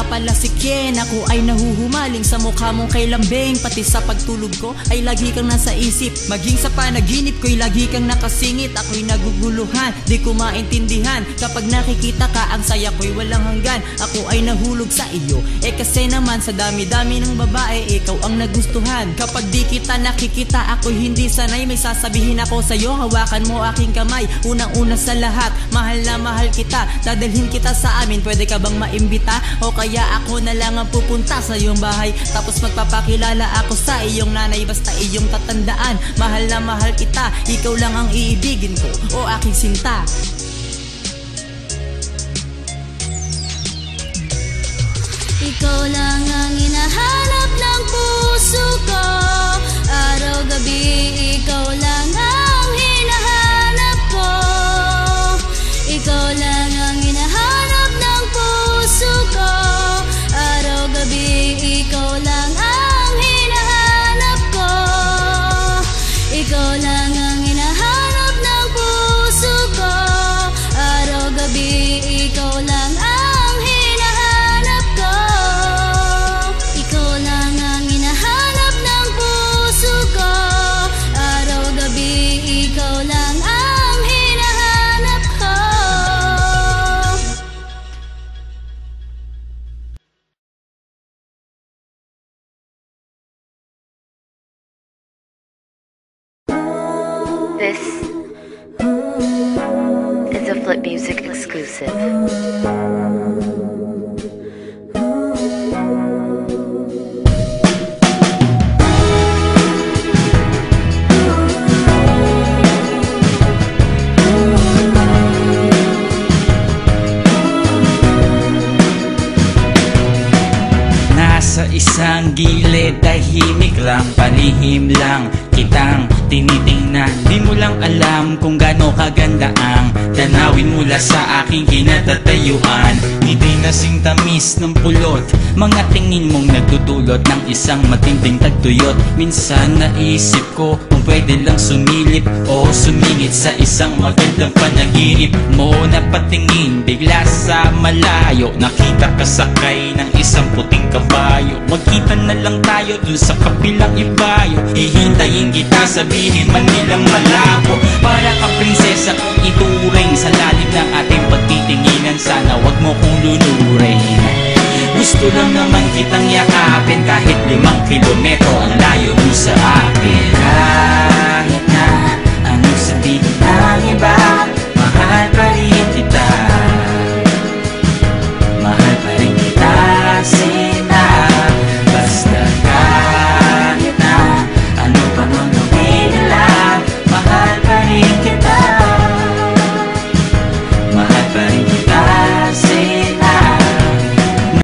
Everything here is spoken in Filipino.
pala si Ken. Ako ay nahuhumaling sa mukha mong kay lambing. Pati sa pagtulog ko ay lagi kang nasa isip. Maging sa panaginip ko'y lagi kang nakasingit. Ako'y naguguluhan, di ko maintindihan. Kapag nakikita ka, ang saya ko'y walang hanggan. Ako ay nahulog sa iyo, kasi naman sa dami-dami ng babae, ikaw ang nagustuhan. Kapag di kita nakikita, ako'y hindi sanay. May sasabihin ako sa'yo, hawakan mo aking kamay. Unang-una sa lahat, mahal na mahal kita. Dadalhin kita sa amin, pwede ka bang maimbita? O kaya ako na lang ang pupunta sa iyong bahay, tapos magpapakilala ako sa iyong nanay. Basta iyong tatandaan, mahal na mahal kita. Ikaw lang ang iibigin ko, o aking sinta. Ikaw lang ang hinahanap ng puso ko. Araw-gabi, ikaw lang ang hinahanap ko. Ikaw lang ang hinahanap ng puso ko. Araw-gabi, ikaw lang ang hinahanap ko. Ikaw lang ang hinahanap ng puso ko. Araw-gabi, ikaw lang ang hinahanap ko. Ikaw lang ang hinahanap ng puso ko. Araw-gabi, ikaw lang ang hinahanap ko. This is a Flip Music exclusive. Nasa isang gilid, tahimik lang, palihim lang kitang tinitingnan. Di mo lang alam kung gaano kaganda ang tanawin mula sa aking kinatatayuan. Ngiti nasing tamis ng pulot, mga tingin mong nagdudulot ng isang matinding tagtuyot. Minsan naisip ko kung pwede lang sumilip o sumingit sa isang magandang panaginip mo. Napatingin bigla sa malayo, nakita ka sakay ng isang puting kabayo. Magkita na lang tayo dun sa kapilang ibayo. Hihintayin kita, sabihin man nilang malabo. Para ka prinsesa kung ituring sa lalim ng ating pagtitinginan. Sana wag mo kong lulurin. Gusto lang naman kitang yakapin kahit 5 kilometro ang layo mo sa akin.